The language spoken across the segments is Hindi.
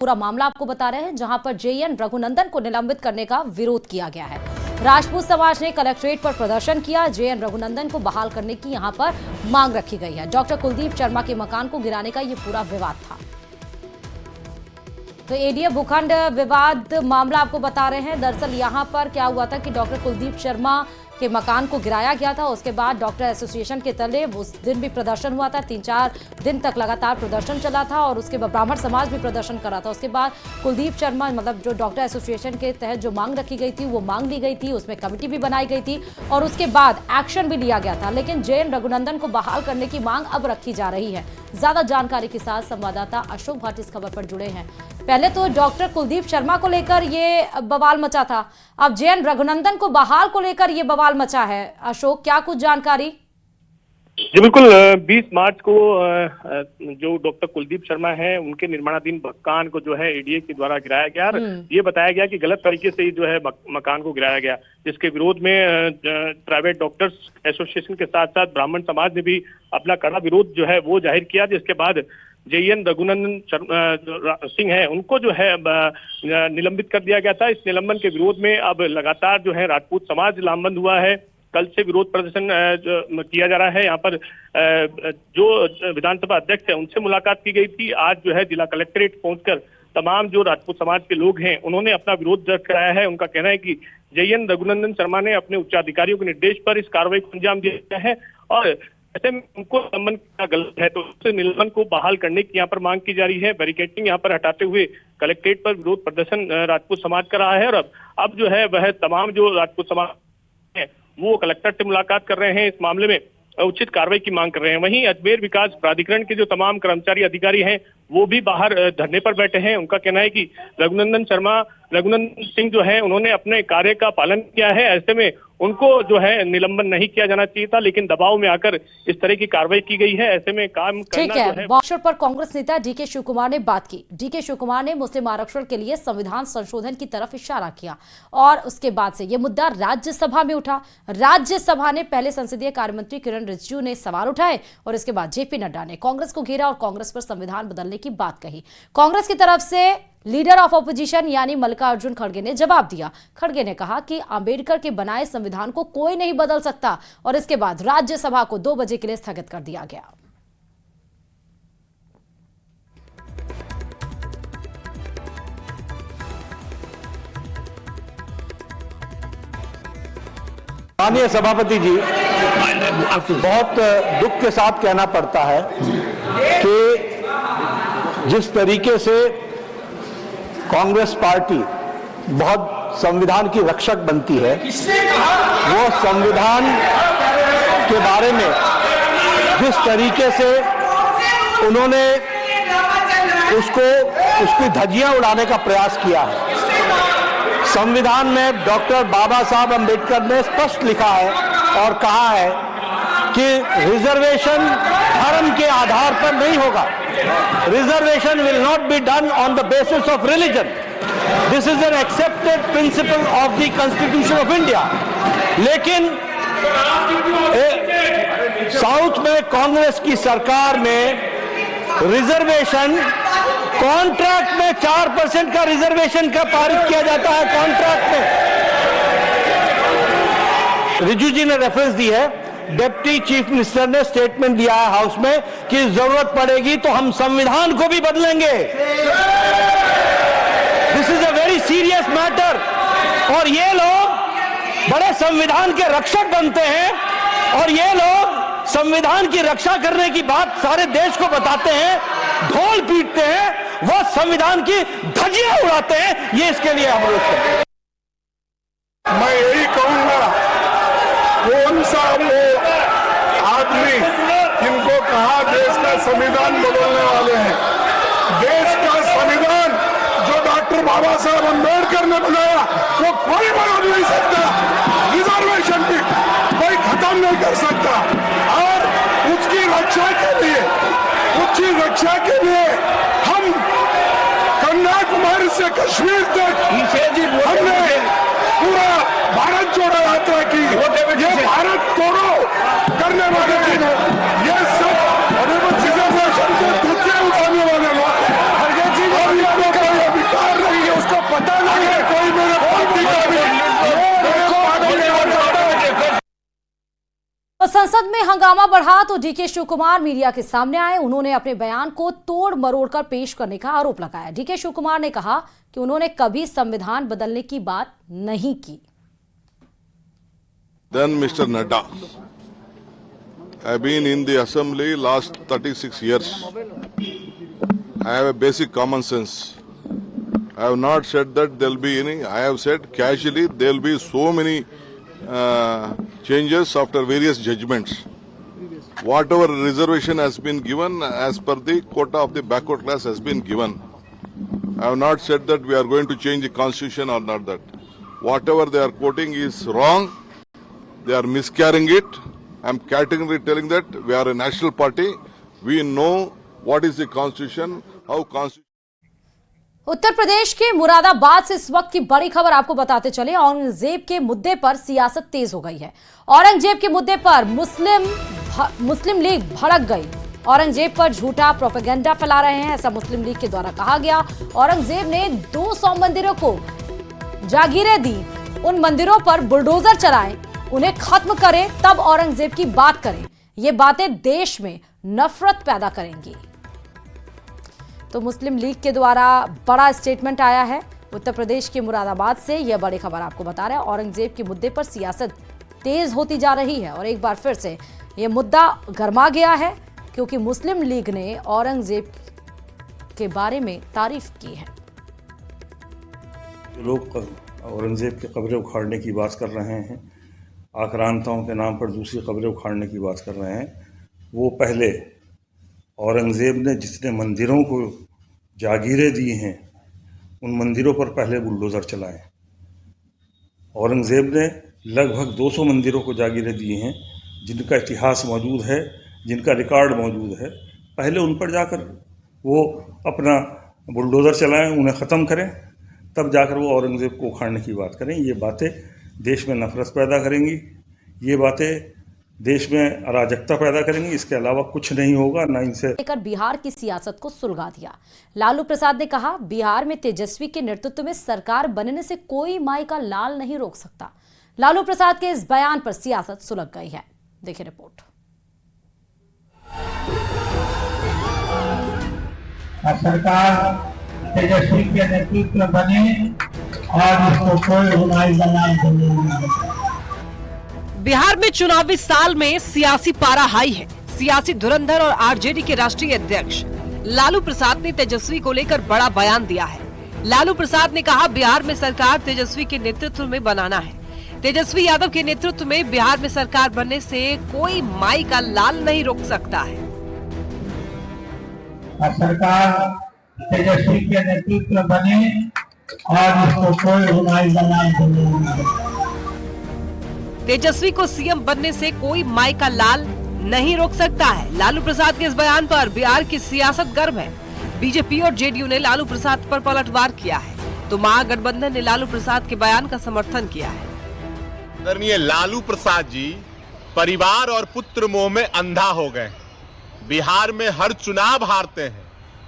पूरा मामला आपको बता रहे हैं, जहां पर जेएन रघुनंदन को निलंबित करने का विरोध किया गया है। राजपूत समाज ने कलेक्ट्रेट पर प्रदर्शन किया। जेएन रघुनंदन को बहाल करने की यहां पर मांग रखी गई है। डॉक्टर कुलदीप शर्मा के मकान को गिराने का यह पूरा विवाद था। तो एडीए भूखंड विवाद मामला आपको बता रहे हैं। दरअसल यहां पर क्या हुआ था कि डॉक्टर कुलदीप शर्मा के मकान को गिराया गया था। उसके बाद डॉक्टर एसोसिएशन के तले उस दिन भी प्रदर्शन हुआ था। 3-4 दिन तक लगातार प्रदर्शन चला था और उसके बाद ब्राह्मण समाज भी प्रदर्शन करा था। उसके बाद कुलदीप शर्मा मतलब जो डॉक्टर एसोसिएशन के तहत जो मांग रखी गई थी वो मांग ली गई थी, उसमें कमेटी भी बनाई गई थी और उसके बाद एक्शन भी लिया गया था। लेकिन जेएन रघुनंदन को बहाल करने की मांग अब रखी जा रही है। ज्यादा जानकारी के साथ संवाददाता अशोक भट्ट इस खबर पर जुड़े हैं। पहले तो डॉक्टर कुलदीप शर्मा को लेकर ये बवाल मचा था, अब जेएन रघुनंदन को बहाल को लेकर ये बवाल मचा है। अशोक, क्या कुछ जानकारी? जी बिल्कुल, 20 मार्च को जो डॉक्टर कुलदीप शर्मा है उनके निर्माणाधीन मकान को जो है एडीए के द्वारा गिराया गया और ये बताया गया कि गलत तरीके से ही जो है मकान को गिराया गया, जिसके विरोध में प्राइवेट डॉक्टर्स एसोसिएशन के साथ साथ ब्राह्मण समाज ने भी अपना कड़ा विरोध जो है वो जाहिर किया। जिसके बाद जेएन रघुनंदन सिंह है उनको जो है निलंबित कर दिया गया था। इस निलंबन के विरोध में अब लगातार जो है राजपूत समाज लामबंद हुआ है। कल से विरोध प्रदर्शन किया जा रहा है। यहाँ पर जो विधानसभा अध्यक्ष है उनसे मुलाकात की गई थी। आज जो है जिला कलेक्ट्रेट पहुंचकर तमाम जो राजपूत समाज के लोग हैं उन्होंने अपना विरोध दर्ज कराया है। उनका कहना है कि जेएन रघुनंदन शर्मा ने अपने उच्चाधिकारियों के निर्देश पर इस कार्रवाई को अंजाम दिया है और ऐसे में उनको निलंबन करना गलत है, तो उस निलंबन को बहाल करने की यहाँ पर मांग की जा रही है। बैरिकेडिंग यहाँ पर हटाते हुए कलेक्ट्रेट पर विरोध प्रदर्शन राजपूत समाज कर रहा है और अब जो है वह तमाम जो राजपूत समाज है वो कलेक्टर से मुलाकात कर रहे हैं। इस मामले में उचित कार्रवाई की मांग कर रहे हैं। वहीं अजमेर विकास प्राधिकरण के जो तमाम कर्मचारी अधिकारी हैं वो भी बाहर धरने पर बैठे हैं। उनका कहना है कि रघुनंदन सिंह जो है उन्होंने अपने कार्य का पालन किया है, ऐसे में उनको जो है निलंबन नहीं किया जाना चाहिए था, लेकिन दबाव में आकर इस तरह की कार्रवाई की गई है। ऐसे में काम ठीक है। बॉक्सर पर कांग्रेस नेता डीके शिवकुमार ने बात की। डीके शिवकुमार ने मुस्लिम आरक्षण के लिए संविधान संशोधन की तरफ इशारा किया और उसके बाद से यह मुद्दा राज्यसभा में उठा। राज्यसभा ने पहले संसदीय कार्य मंत्री किरण रिजिजू ने सवाल उठाए और इसके बाद जेपी नड्डा ने कांग्रेस को घेरा और कांग्रेस पर संविधान बदलने की बात कही। कांग्रेस की तरफ से लीडर ऑफ ऑपोजिशन यानी मल्लिकार्जुन खड़गे ने जवाब दिया। खड़गे ने कहा कि अंबेडकर के बनाए संविधान को कोई नहीं बदल सकता और इसके बाद राज्यसभा को 2 बजे के लिए स्थगित कर दिया गया। माननीय सभापति जी, बहुत दुख के साथ कहना पड़ता है कि जिस तरीके से कांग्रेस पार्टी बहुत संविधान की रक्षक बनती है, वो संविधान के बारे में जिस तरीके से उन्होंने उसकी धज्जियां उड़ाने का प्रयास किया है। संविधान में डॉक्टर बाबा साहब अंबेडकर ने स्पष्ट लिखा है और कहा है कि रिजर्वेशन धर्म के आधार पर नहीं होगा। Reservation will not be done on the basis of religion. This is an accepted principle of the constitution of India. लेकिन साउथ में कांग्रेस की सरकार में रिजर्वेशन कॉन्ट्रैक्ट में 4% का रिजर्वेशन का पारित किया जाता है। कॉन्ट्रैक्ट में रिजिजू जी ने रेफरेंस दी है, डिप्टी चीफ मिनिस्टर ने स्टेटमेंट दिया है हाउस में कि जरूरत पड़ेगी तो हम संविधान को भी बदलेंगे। This is a very serious matter और ये लोग बड़े संविधान के रक्षक बनते हैं और ये लोग संविधान की रक्षा करने की बात सारे देश को बताते हैं, ढोल पीटते हैं, वो संविधान की धज्जियां उड़ाते हैं। ये इसके लिए अवरोध है। मैं यही कहूंगा, कौन सा वो आदमी जिनको कहा देश का संविधान बदलने वाले हैं। देश का संविधान जो डॉक्टर बाबा साहब अम्बेडकर ने बनाया वो कोई बदल नहीं सकता। रिजर्वेशन भी कोई खत्म नहीं कर सकता और उसकी रक्षा के लिए हम कन्याकुमारी से कश्मीर तक हमने पूरा भारत जोड़ो यात्रा की। ये भारत तोड़ो करने वाले ये सब रिजर्वेशन के धज्जियां उड़ाने वाले लोग संसद में हंगामा बढ़ा तो डीके शिव कुमार मीडिया के सामने आए। उन्होंने अपने बयान को तोड़ मरोड़कर पेश करने का आरोप लगाया। डीके शिव कुमार ने कहा कि उन्होंने कभी संविधान बदलने की बात नहीं की। Then Mr. Nadda, I have been in the assembly last 36 years. I have a basic common sense. I have not said that there will be any. I have said casually there will be so many changes after various judgments. Whatever reservation has been given as per the quota of the backward class has been given. I have not said that we are going to change the constitution or not that. Whatever they are quoting is wrong. They are miscarrying it. I am categorically telling that we are a national party. We know what is the constitution, how constitution. Uttar Pradesh के मुरादाबाद से इस वक्त की बड़ी खबर आपको बताते चले। औरंगजेब के मुद्दे पर सियासत तेज हो गई है। औरंगजेब के मुद्दे पर मुस्लिम लीग भड़क गई। औरंगजेब पर झूठा प्रोपेगेंडा फैला रहे हैं, ऐसा मुस्लिम लीग के द्वारा कहा गया। औरंगजेब ने 200 मंदिरों को जागीरें दी, उन मंदिरों पर बुलडोजर चलाएं, उन्हें खत्म करें, तब औरंगजेब की बात करें। ये बातें देश में नफरत पैदा करेंगी। तो मुस्लिम लीग के द्वारा बड़ा स्टेटमेंट आया है उत्तर प्रदेश के मुरादाबाद से। यह बड़ी खबर आपको बता रहा है। औरंगजेब के मुद्दे पर सियासत तेज होती जा रही है और एक बार फिर से यह मुद्दा गर्मा गया है क्योंकि मुस्लिम लीग ने औरंगजेब के बारे में तारीफ की है। लोग औरंगजेब की कब्रें उखाड़ने की बात कर रहे हैं, आक्रांताओं के नाम पर दूसरी कब्रें उखाड़ने की बात कर रहे हैं, वो पहले औरंगजेब ने जितने मंदिरों को जागीरें दी हैं उन मंदिरों पर पहले बुलडोज़र चलाएं। औरंगजेब ने लगभग 200 मंदिरों को जागीरें दी हैं जिनका इतिहास मौजूद है, जिनका रिकॉर्ड मौजूद है। पहले उन पर जाकर वो अपना बुलडोज़र चलाएं, उन्हें ख़त्म करें, तब जाकर वो औरंगजेब को उखाड़ने की बात करें। ये बातें देश में नफरत पैदा करेंगी, ये बातें देश में अराजकता पैदा करेंगी। इसके अलावा कुछ नहीं होगा। ना इनसे लेकर बिहार की सियासत को सुलगा दिया। लालू प्रसाद ने कहा, बिहार में तेजस्वी के नेतृत्व में सरकार बनने से कोई माई का लाल नहीं रोक सकता। लालू प्रसाद के इस बयान पर सियासत सुलग गई है। देखिए रिपोर्ट। सरकार तेजस्वी के नेतृत्व बने और इसको कोई माई का लाल नहीं। बिहार में चुनावी साल में सियासी पारा हाई है। सियासी धुरंधर और आरजेडी के राष्ट्रीय अध्यक्ष लालू प्रसाद ने तेजस्वी को लेकर बड़ा बयान दिया है। लालू प्रसाद ने कहा, बिहार में सरकार तेजस्वी के नेतृत्व में बनाना है। तेजस्वी यादव के नेतृत्व में बिहार में सरकार बनने से कोई माई का लाल नहीं रोक सकता है। सरकार तेजस्वी के नेतृत्व बने और इसको कोई माई का लाल नहीं। तेजस्वी को सीएम बनने से कोई माई का लाल नहीं रोक सकता है। लालू प्रसाद के इस बयान पर बिहार की सियासत गर्म है। बीजेपी और जेडीयू ने लालू प्रसाद पर पलटवार किया है तो महागठबंधन ने लालू प्रसाद के बयान का समर्थन किया है। आदरणीय लालू प्रसाद जी परिवार और पुत्र मोह में अंधा हो गए। बिहार में हर चुनाव हारते हैं,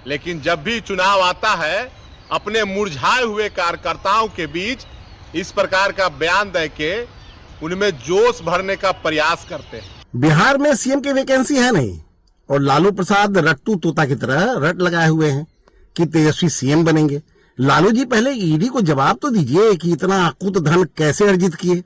लेकिन जब भी चुनाव आता है अपने मुरझाए हुए कार्यकर्ताओं के बीच इस प्रकार का बयान देके उनमें जोश भरने का प्रयास करते हैं। बिहार में सीएम की वैकेंसी है नहीं और लालू प्रसाद रट्टू तोता की तरह रट लगाए हुए हैं कि तेजस्वी सीएम बनेंगे। लालू जी पहले ईडी को जवाब तो दीजिए कि इतना अकूत धन कैसे अर्जित किए।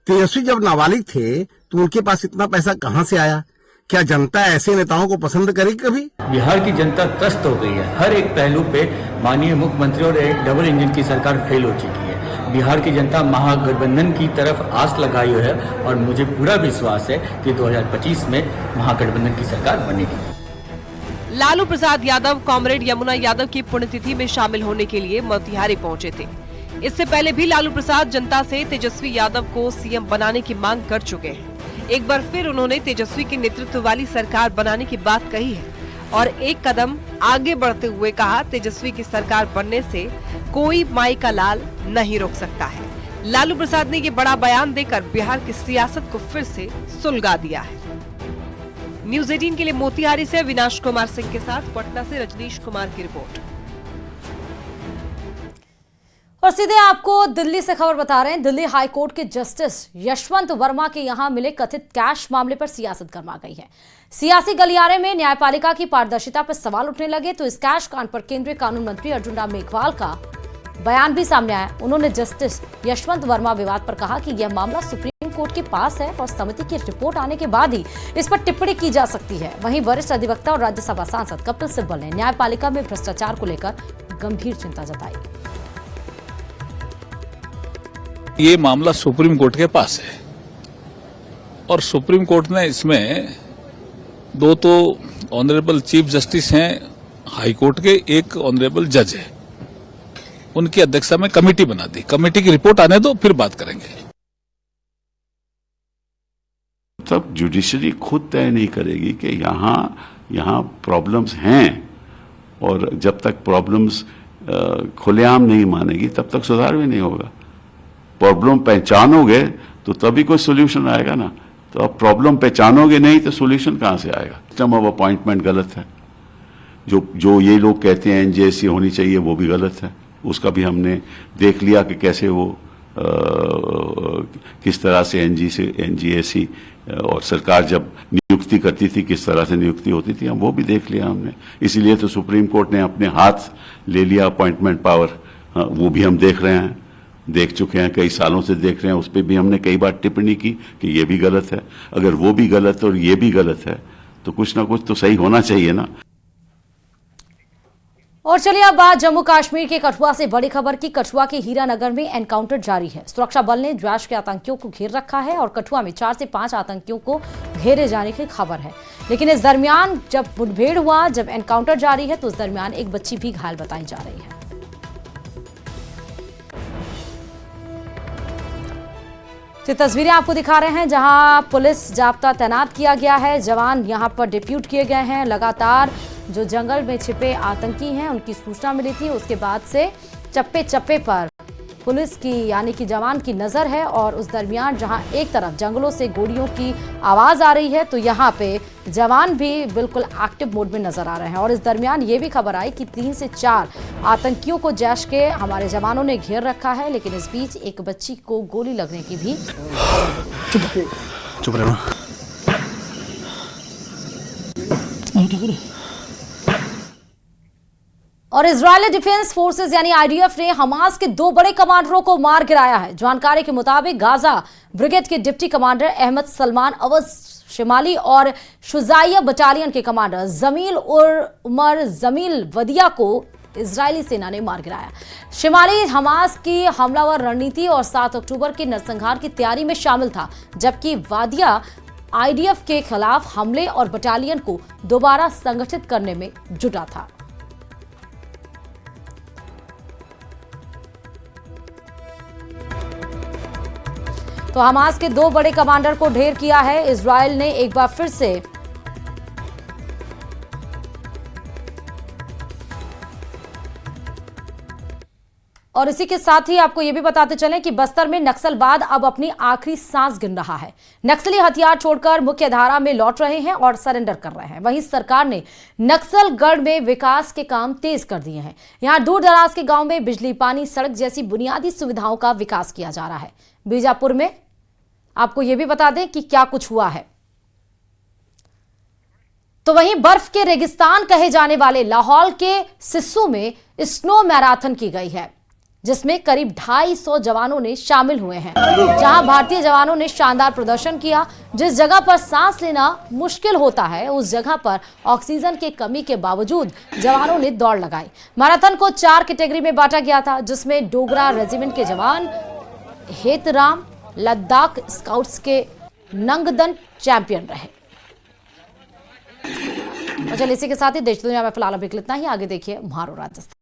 तेजस्वी जब नाबालिग थे तो उनके पास इतना पैसा कहां से आया? क्या जनता ऐसे नेताओं को पसंद करेगी कभी? बिहार की जनता त्रस्त हो गई है। हर एक पहलू पे माननीय मुख्यमंत्री और एक डबल इंजन की सरकार फेल हो चुकी है। बिहार की जनता महागठबंधन की तरफ आस लगाई है और मुझे पूरा विश्वास है कि 2025 में महागठबंधन की सरकार बनेगी। लालू प्रसाद यादव कॉमरेड यमुना यादव की पुण्यतिथि में शामिल होने के लिए मोतिहारी पहुंचे थे। इससे पहले भी लालू प्रसाद जनता से तेजस्वी यादव को सीएम बनाने की मांग कर चुके हैं। एक बार फिर उन्होंने तेजस्वी के नेतृत्व वाली सरकार बनाने की बात कही है और एक कदम आगे बढ़ते हुए कहा, तेजस्वी की सरकार बनने से कोई माई का लाल नहीं रोक सकता है। लालू प्रसाद ने ये बड़ा बयान देकर बिहार की सियासत को फिर से सुलगा दिया है। न्यूज़ 18 के लिए मोतिहारी से अविनाश कुमार सिंह के साथ पटना से रजनीश कुमार की रिपोर्ट। और सीधे आपको दिल्ली से खबर बता रहे हैं। दिल्ली हाईकोर्ट के जस्टिस यशवंत वर्मा के यहां मिले कथित कैश मामले पर सियासत गर्मा गई है। सियासी गलियारे में न्यायपालिका की पारदर्शिता पर सवाल उठने लगे तो इस कैश कांड पर केंद्रीय कानून मंत्री अर्जुन राम मेघवाल का बयान भी सामने आया। उन्होंने जस्टिस यशवंत वर्मा विवाद पर कहा कि यह मामला सुप्रीम कोर्ट के पास है और समिति की रिपोर्ट आने के बाद ही इस पर टिप्पणी की जा सकती है। वहीं वरिष्ठ अधिवक्ता और राज्यसभा सांसद कपिल सिब्बल ने न्यायपालिका में भ्रष्टाचार को लेकर गंभीर चिंता जताई। ये मामला सुप्रीम कोर्ट के पास है और सुप्रीम कोर्ट ने इसमें दो तो ऑनरेबल चीफ जस्टिस हैं हाई कोर्ट के, एक ऑनरेबल जज है, उनकी अध्यक्षता में कमेटी बना दी। कमेटी की रिपोर्ट आने दो, फिर बात करेंगे। तब जुडिशरी खुद तय नहीं करेगी कि यहाँ प्रॉब्लम्स हैं, और जब तक प्रॉब्लम्स खुलेआम नहीं मानेगी तब तक सुधार भी नहीं होगा। प्रॉब्लम पहचानोगे तो तभी कोई सोल्यूशन आएगा ना। तो अब प्रॉब्लम पहचानोगे नहीं तो सोल्यूशन कहां से आएगा। सिस्टम ऑफ अपॉइंटमेंट गलत है। जो ये लोग कहते हैं एनजीएसी होनी चाहिए वो भी गलत है। उसका भी हमने देख लिया कि कैसे वो किस तरह से एनजीएसी और सरकार जब नियुक्ति करती थी किस तरह से नियुक्ति होती थी, हम वो भी देख लिया हमने। इसीलिए तो सुप्रीम कोर्ट ने अपने हाथ ले लिया अपॉइंटमेंट पावर। वो भी हम देख रहे हैं, देख चुके हैं, कई सालों से देख रहे हैं। उस पर भी हमने कई बार टिप्पणी की कि ये भी गलत है। अगर वो भी गलत है और ये भी गलत है तो कुछ ना कुछ तो सही होना चाहिए ना। और चलिए अब बात जम्मू कश्मीर के कठुआ से बड़ी खबर की। कठुआ के हीरानगर में एनकाउंटर जारी है। सुरक्षा बल ने जैश के आतंकियों को घेर रखा है और कठुआ में 4 से 5 आतंकियों को घेरे जाने की खबर है। लेकिन इस दरमियान जब मुठभेड़ हुआ, जब एनकाउंटर जारी है, तो इस दरमियान एक बच्ची भी घायल बताई जा रही है। तो तस्वीरें आपको दिखा रहे हैं जहां पुलिस जाब्ता तैनात किया गया है। जवान यहां पर डिप्यूट किए गए हैं। लगातार जो जंगल में छिपे आतंकी हैं उनकी सूचना मिली थी, उसके बाद से चप्पे चप्पे पर पुलिस की यानी कि जवान की नजर है। और उस दरमियान जहां एक तरफ जंगलों से गोलियों की आवाज आ रही है तो यहाँ पे जवान भी बिल्कुल एक्टिव मोड में नजर आ रहे हैं। और इस दरमियान ये भी खबर आई कि 3 से 4 आतंकियों को जैश के हमारे जवानों ने घेर रखा है। लेकिन इस बीच एक बच्ची को गोली लगने की भी चुप रहो। और इजरायली डिफेंस फोर्सेस यानी आईडीएफ ने हमास के 2 बड़े कमांडरों को मार गिराया है। जानकारी के मुताबिक गाजा ब्रिगेड के डिप्टी कमांडर अहमद सलमान अवध शिमाली और शुजाइया बटालियन के कमांडर जमील उमर जमील वदिया को इजरायली सेना ने मार गिराया। शिमाली हमास की हमलावर रणनीति और 7 अक्टूबर के नरसंहार की तैयारी में शामिल था, जबकि वादिया आईडीएफ के खिलाफ हमले और बटालियन को दोबारा संगठित करने में जुटा था। तो हमास के 2 बड़े कमांडर को ढेर किया है इजराइल ने एक बार फिर से। और इसी के साथ ही आपको यह भी बताते चलें कि बस्तर में नक्सलवाद अब अपनी आखिरी सांस गिन रहा है। नक्सली हथियार छोड़कर मुख्य धारा में लौट रहे हैं और सरेंडर कर रहे हैं। वहीं सरकार ने नक्सलगढ़ में विकास के काम तेज कर दिए हैं। यहां दूर दराज के गांव में बिजली, पानी, सड़क जैसी बुनियादी सुविधाओं का विकास किया जा रहा है। बीजापुर में आपको यह भी बता दें कि क्या कुछ हुआ है। तो वहीं बर्फ के रेगिस्तान कहे जाने वाले लाहौल के सिस्सू में स्नो मैराथन की गई है, जिसमें करीब 250 जवानों ने शामिल हुए हैं। जहां भारतीय जवानों ने शानदार प्रदर्शन किया। जिस जगह पर सांस लेना मुश्किल होता है उस जगह पर ऑक्सीजन की कमी के बावजूद जवानों ने दौड़ लगाई। मैराथन को 4 कैटेगरी में बांटा गया था, जिसमें डोगरा रेजिमेंट के जवान हेतराम लद्दाख स्काउट्स के नंगदन चैंपियन रहे। और चलिए इसी के साथ ही देश दुनिया में फिलहाल अभी इतना ही। आगे देखिए म्हारो राजस्थान।